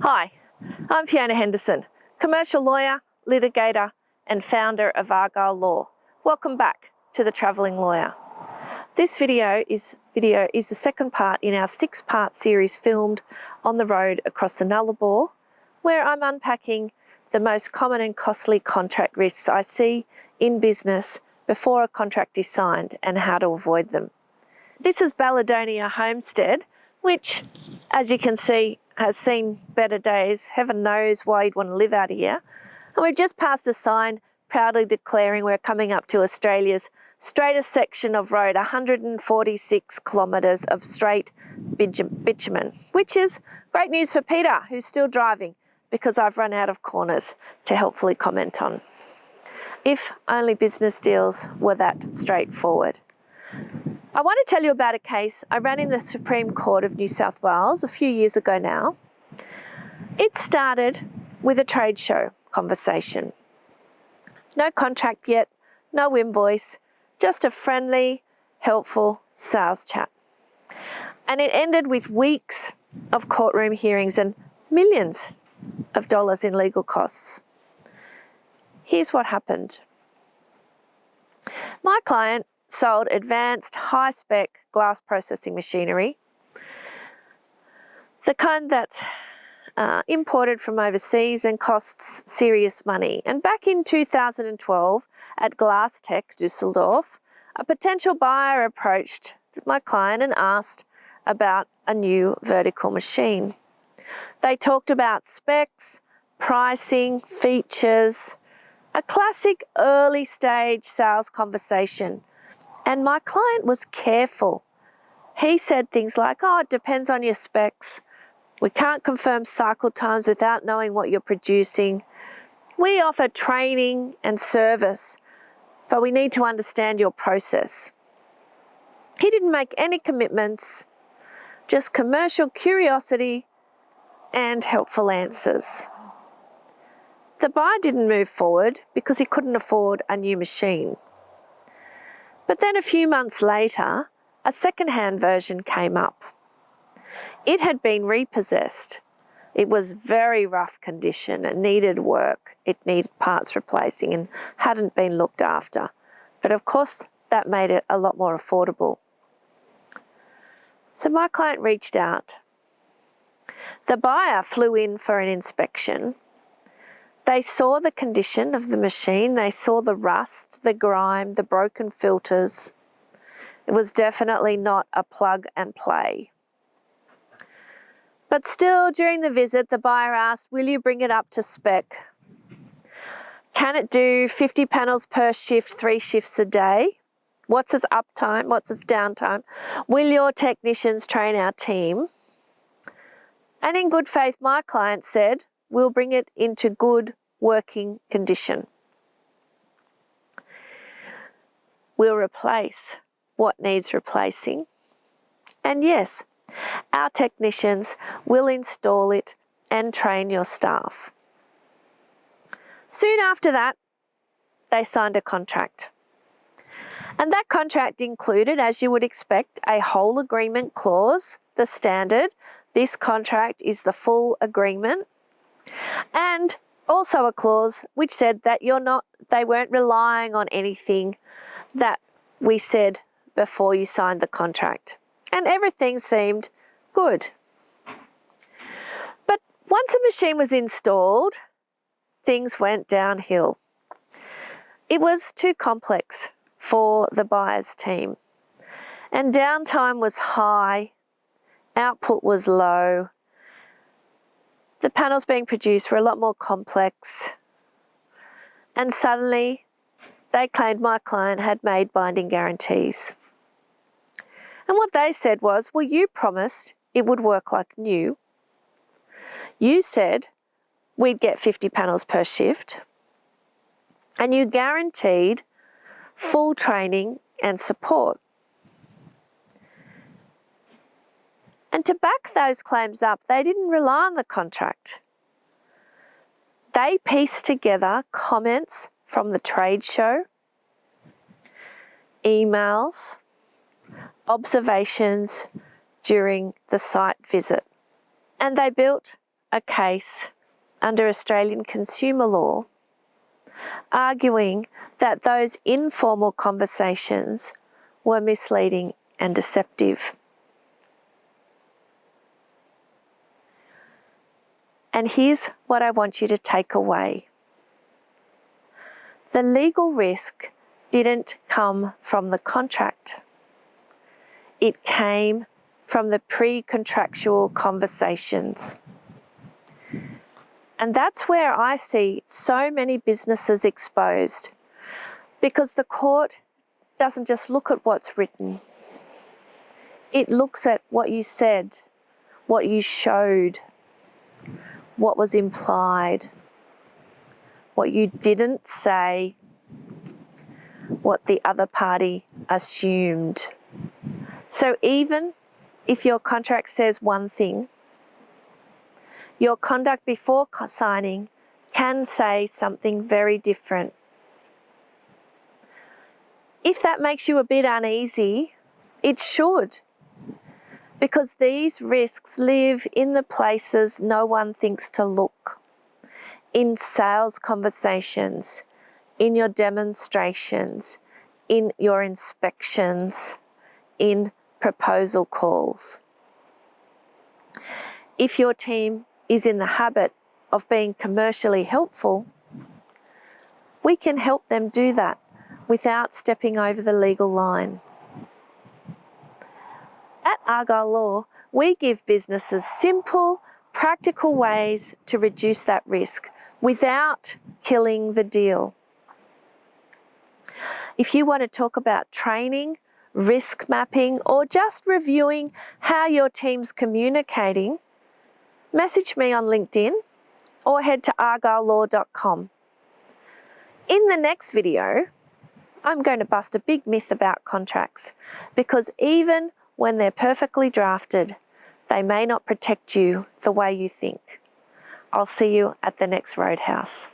Hi, I'm Fiona Henderson, commercial lawyer, litigator and founder of Argyll Law. Welcome back to The Travelling Lawyer. This video is the second part in our 6-part series filmed on the road across the Nullarbor, where I'm unpacking the most common and costly contract risks I see in business before a contract is signed and how to avoid them. This is Balladonia Homestead, which, as you can see, has seen better days. Heaven knows why you'd want to live out here. And we've just passed a sign proudly declaring we're coming up to Australia's straightest section of road, 146 kilometres of straight bitumen, which is great news for Peter, who's still driving, because I've run out of corners to helpfully comment on. If only business deals were that straightforward. I want to tell you about a case I ran in the Supreme Court of New South Wales a few years ago now. It started with a trade show conversation. No contract yet, no invoice, just a friendly, helpful sales chat. And it ended with weeks of courtroom hearings and millions of dollars in legal costs. Here's what happened. My client sold advanced high-spec glass processing machinery, the kind that's imported from overseas and costs serious money. And back in 2012 at Glass Tech Düsseldorf, a potential buyer approached my client and asked about a new vertical machine. They talked about specs, pricing, features, a classic early stage sales conversation. And my client was careful. He said things like, it depends on your specs. We can't confirm cycle times without knowing what you're producing. We offer training and service, but we need to understand your process. He didn't make any commitments, just commercial curiosity and helpful answers. The buyer didn't move forward because he couldn't afford a new machine. But then a few months later, a second-hand version came up. It had been repossessed. It was very rough condition. It needed work. It needed parts replacing and hadn't been looked after. But of course, that made it a lot more affordable. So my client reached out. The buyer flew in for an inspection. They saw the condition of the machine. They saw the rust, the grime, the broken filters. It was definitely not a plug and play. But still, during the visit, the buyer asked, will you bring it up to spec? Can it do 50 panels per shift, 3 shifts a day? What's its uptime? What's its downtime? Will your technicians train our team? And in good faith, my client said, we'll bring it into good working condition. We'll replace what needs replacing. And yes, our technicians will install it and train your staff. Soon after that, they signed a contract. And that contract included, as you would expect, a whole agreement clause, the standard. This contract is the full agreement. And also a clause which said that they weren't relying on anything that we said before you signed the contract. And everything seemed good. But once a machine was installed, things went downhill. It was too complex for the buyer's team. And downtime was high, output was low. The panels being produced were a lot more complex. And suddenly, they claimed my client had made binding guarantees. And what they said was, well, you promised it would work like new. You said we'd get 50 panels per shift. And you guaranteed full training and support. And to back those claims up, they didn't rely on the contract. They pieced together comments from the trade show, emails, observations during the site visit. And they built a case under Australian consumer law arguing that those informal conversations were misleading and deceptive. And here's what I want you to take away. The legal risk didn't come from the contract. It came from the pre-contractual conversations. And that's where I see so many businesses exposed, because the court doesn't just look at what's written. It looks at what you said, what you showed, what was implied, what you didn't say, what the other party assumed. So even if your contract says one thing, your conduct before signing can say something very different. If that makes you a bit uneasy, it should, because these risks live in the places no one thinks to look. In sales conversations, in your demonstrations, in your inspections, in proposal calls. If your team is in the habit of being commercially helpful, we can help them do that without stepping over the legal line. At Argyll Law, we give businesses simple, practical ways to reduce that risk without killing the deal. If you want to talk about training, risk mapping, or just reviewing how your team's communicating, message me on LinkedIn or head to argylllaw.com. In the next video, I'm going to bust a big myth about contracts, because even when they're perfectly drafted, they may not protect you the way you think. I'll see you at the next Roadhouse.